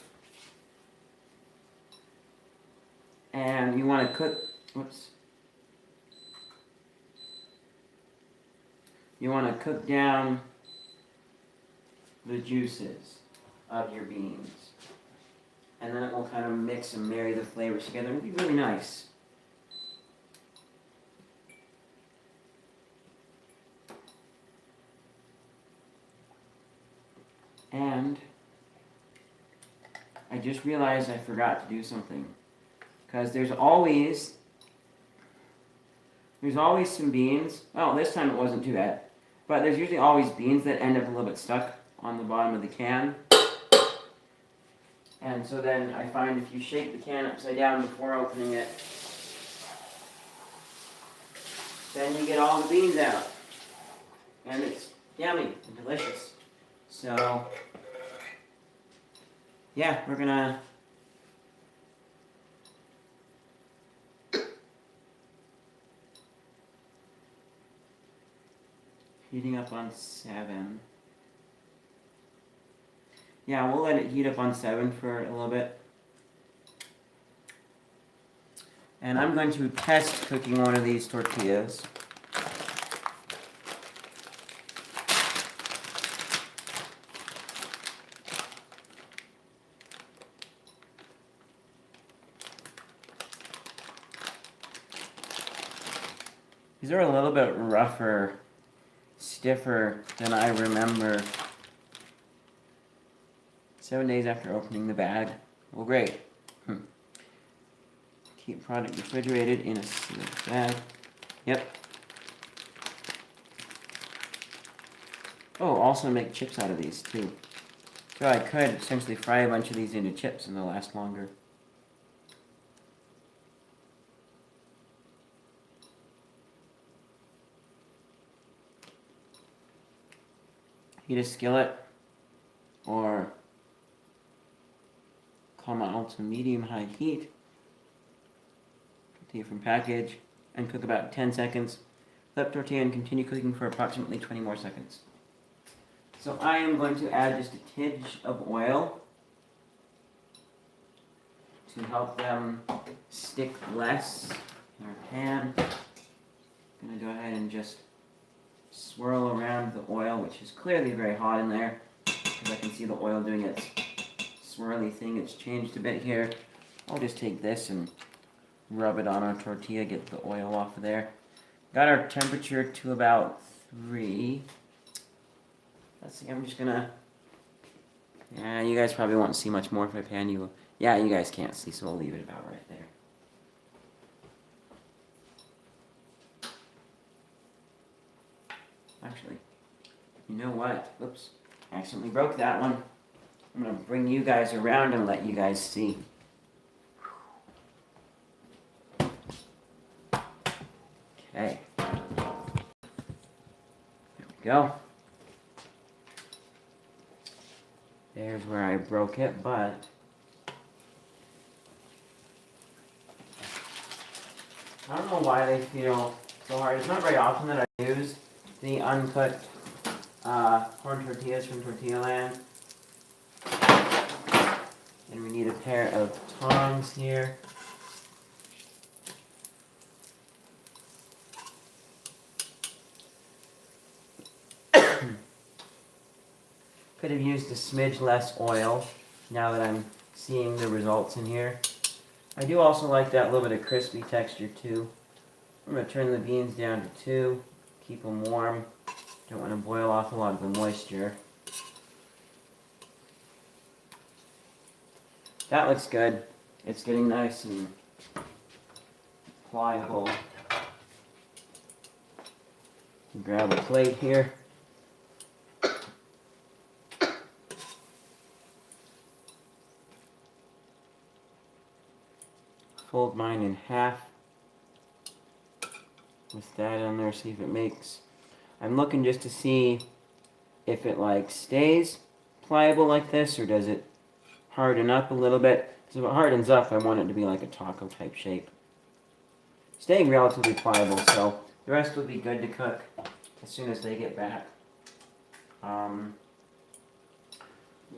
A: And you want to cook, you want to cook down the juices of your beans. And then it will kind of mix and marry the flavors together. It'll be really nice. And I just realized I forgot to do something. Because there's always some beans. Oh, this time it wasn't too bad. But there's usually always beans that end up a little bit stuck on the bottom of the can. And so then I find if you shake the can upside down before opening it, then you get all the beans out. And it's yummy and delicious. So, yeah, we're gonna heating up on 7. Yeah, we'll let it heat up on 7 for a little bit. And I'm going to test cooking one of these tortillas. These are a little bit rougher, stiffer than I remember. 7 days after opening the bag. Well, great. Keep product refrigerated in a sealed bag. Yep. Oh, also make chips out of these too. So I could essentially fry a bunch of these into chips and they'll last longer. Heat a skillet or mild to medium-high heat. Tortilla from package and cook about 10 seconds. Flip tortilla and continue cooking for approximately 20 more seconds. So I am going to add just a tinge of oil to help them stick less in our pan. I'm going to go ahead and just swirl around the oil, which is clearly very hot in there, because I can see the oil doing its swirly thing. It's changed a bit here. I'll just take this and rub it on our tortilla, get the oil off of there. Got our temperature to about 3. Let's see, I'm just gonna... Yeah, you guys probably won't see much more if I pan you. Yeah, you guys can't see, so we'll leave it about right there. Actually, you know what? Oops, I accidentally broke that one. I'm gonna bring you guys around and let you guys see. Okay. There we go. There's where I broke it, but I don't know why they feel so hard. It's not very often that I use the uncooked corn tortillas from Tortilla Land. And we need a pair of tongs here. Could have used a smidge less oil now that I'm seeing the results in here. I do also like that little bit of crispy texture too. I'm going to turn the beans down to 2, keep them warm. Don't want to boil off a lot of the moisture. That looks good. It's getting nice and pliable. Grab a plate here. Fold mine in half. With that on there, see if it makes. I'm looking just to see if it like stays pliable like this, or does it harden up a little bit. So if it hardens up, I want it to be like a taco type shape. Staying relatively pliable, so the rest will be good to cook as soon as they get back.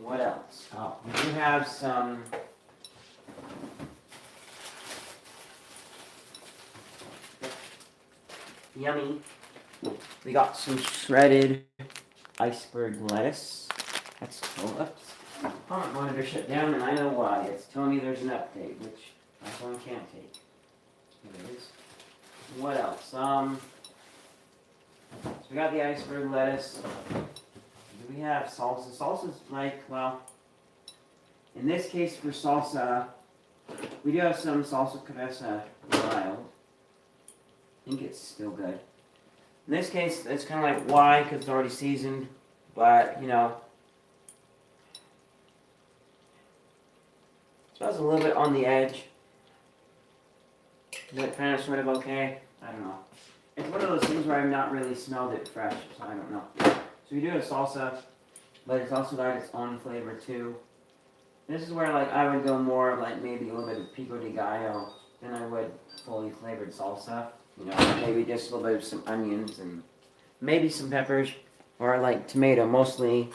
A: What else? Oh, we do have some yummy. We got some shredded iceberg lettuce. That's oops. Comment monitor shut down, and I know why. It's telling me there's an update, which my phone can't take. Here it is. What else? So we got the iceberg lettuce. Do we have salsa? Salsa's like, well, in this case for salsa, we do have some salsa cabeza wild. I think it's still good. In this case, it's kind of like why, because it's already seasoned, but, you know, smells a little bit on the edge. Is it kind of sort of okay? I don't know. It's one of those things where I've not really smelled it fresh, so I don't know. So we do have salsa, but it's also got its own flavor too. This is where like I would go more like maybe a little bit of pico de gallo than I would fully flavored salsa. You know, maybe just a little bit of some onions and maybe some peppers, or like tomato, mostly.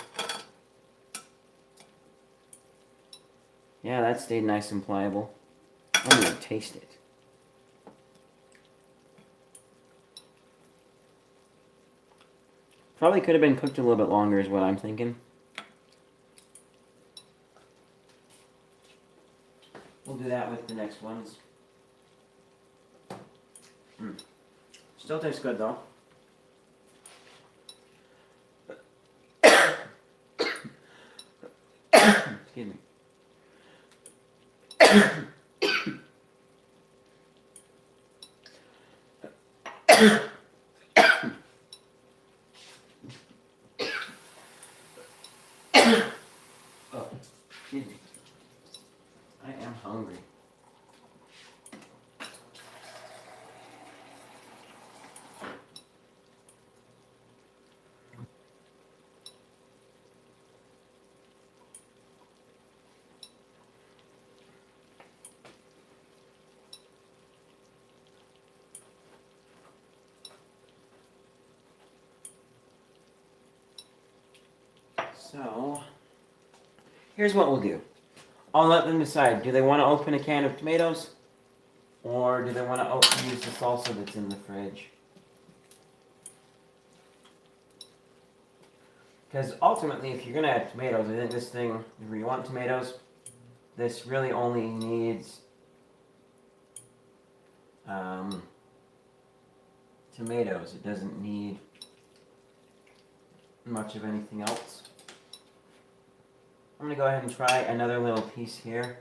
A: Yeah, that stayed nice and pliable. I'm gonna taste it. Probably could have been cooked a little bit longer is what I'm thinking. We'll do that with the next ones. Still tastes good though. Excuse me. Oh, excuse me. I am hungry. So, here's what we'll do. I'll let them decide. Do they want to open a can of tomatoes? Or do they want to use the salsa that's in the fridge? Because ultimately, if you're going to add tomatoes, I think this thing, if you want tomatoes, this really only needs tomatoes. It doesn't need much of anything else. I'm going to go ahead and try another little piece here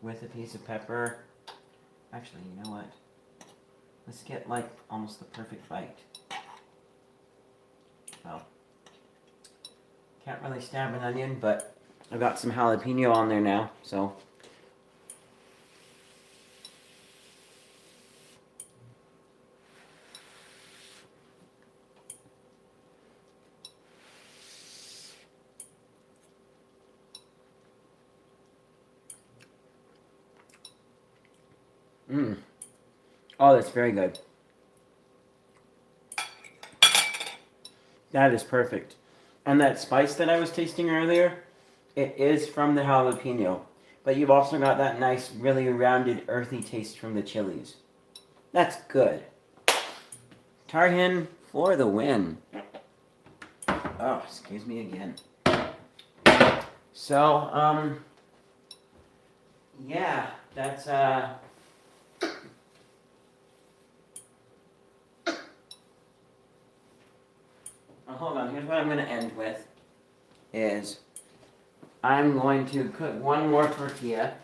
A: with a piece of pepper. Actually, you know what? Let's get like almost the perfect bite. Well, can't really stab an onion, but I've got some jalapeno on there now, so. Oh, that's very good. That is perfect. And that spice that I was tasting earlier, it is from the jalapeno. But you've also got that nice, really rounded, earthy taste from the chilies. That's good. Tarhin for the win. Oh, excuse me again. So, yeah, that's, hold on. Here's what I'm going to end with. Is I'm going to cook one more tortilla.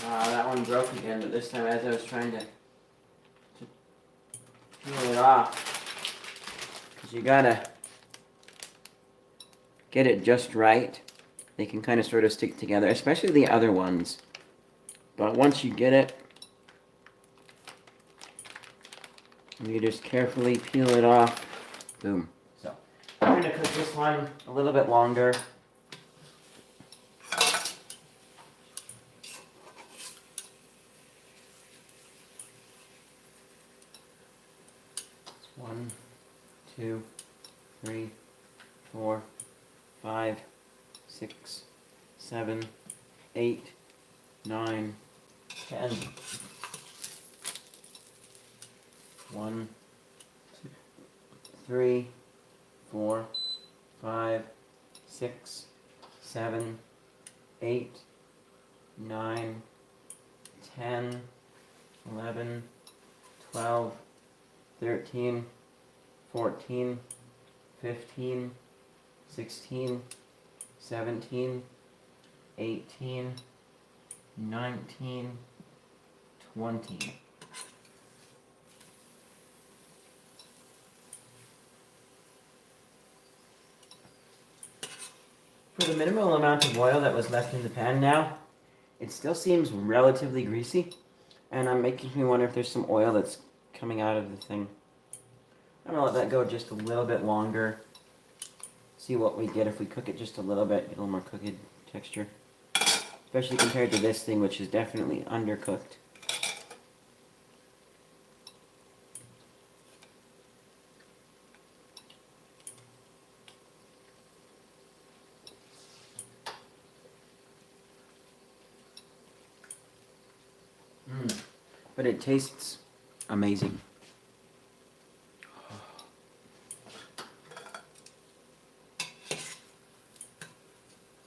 A: That one broke again, but this time as I was trying to peel it off, because you gotta get it just right. They can kind of sort of stick together, especially the other ones. But once you get it, you just carefully peel it off. Boom. So I'm gonna cook this one a little bit longer. One, 2, 3, 4, 5, 6, 7, 8, 9, 10. 1, 2, 3, 4, 5, 6, 7, 8, 9, 10, 11, 12, 13, 14, 15, 16, 17, 18, 19, 20. For the minimal amount of oil that was left in the pan now, it still seems relatively greasy, and I'm making me wonder if there's some oil that's coming out of the thing. I'm gonna let that go just a little bit longer. See what we get if we cook it just a little bit, get a little more cooked texture. Especially compared to this thing, which is definitely undercooked. But it tastes amazing.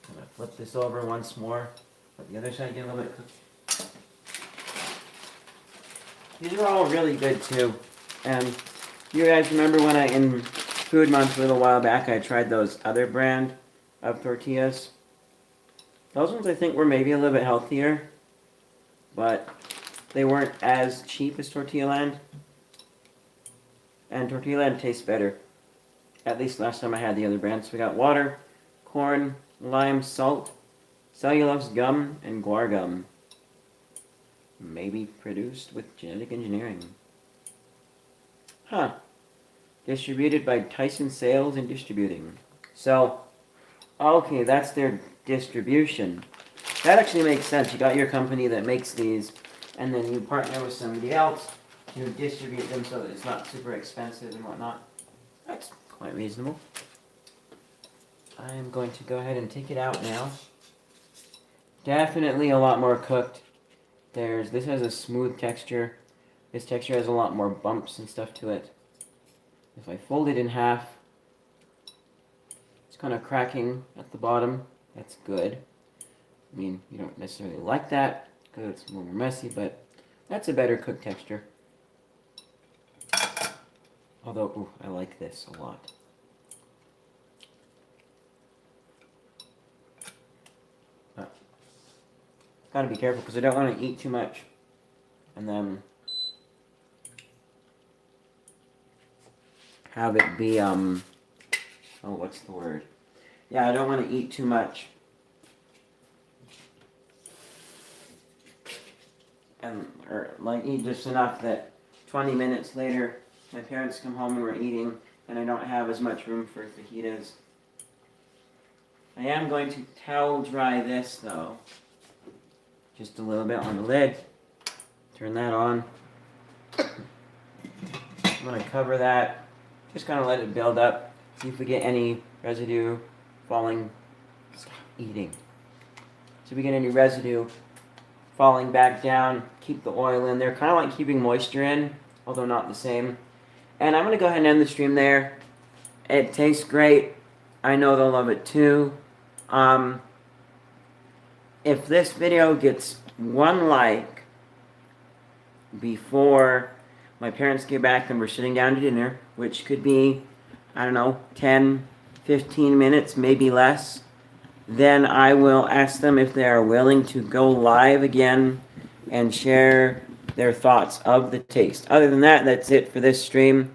A: I'm gonna flip this over once more. Let the other side get a little bit cooked. These are all really good too. And you guys remember when in Food Month a little while back, I tried those other brand of tortillas? Those ones I think were maybe a little bit healthier, but they weren't as cheap as Tortilla Land. And Tortilla Land tastes better. At least last time I had the other brand. So we got water, corn, lime, salt, cellulose gum, and guar gum. Maybe produced with genetic engineering. Huh. Distributed by Tyson Sales and Distributing. So, okay, that's their distribution. That actually makes sense. You got your company that makes these, and then you partner with somebody else to distribute them so that it's not super expensive and whatnot. That's quite reasonable. I am going to go ahead and take it out now. Definitely a lot more cooked. This has a smooth texture. This texture has a lot more bumps and stuff to it. If I fold it in half, it's kind of cracking at the bottom. That's good. I mean, you don't necessarily like that because it's a little more messy, but that's a better cooked texture. Although, ooh, I like this a lot. Gotta be careful because I don't want to eat too much and then have it be, oh, what's the word? Yeah, I don't want to eat too much. Or like eat just enough that 20 minutes later my parents come home and we're eating and I don't have as much room for fajitas. I am going to towel dry this though. Just a little bit on the lid. Turn that on. I'm going to cover that. Just kind of let it build up. See if we get any residue falling. Stop eating. See if we get any residue falling back down. Keep the oil in there. Kind of like keeping moisture in, although not the same. And I'm going to go ahead and end the stream there. It tastes great. I know they'll love it too. If this video gets 1 like, before my parents get back and we're sitting down to dinner, which could be, I don't know, 10, 15 minutes, maybe less. Then I will ask them if they are willing to go live again and share their thoughts of the taste. Other than that, that's it for this stream.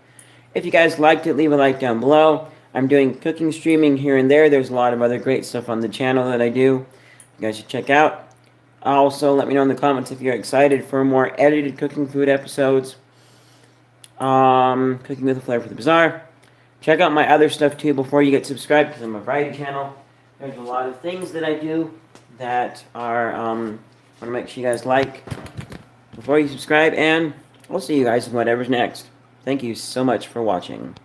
A: If you guys liked it, leave a like down below. I'm doing cooking streaming here and there. There's a lot of other great stuff on the channel that I do. You guys should check out. Also, let me know in the comments if you're excited for more edited cooking food episodes. Cooking with a Flair for the Bizarre. Check out my other stuff too before you get subscribed, because I'm a variety channel. There's a lot of things that I do that are, I want to make sure you guys like before you subscribe, and I'll see you guys in whatever's next. Thank you so much for watching.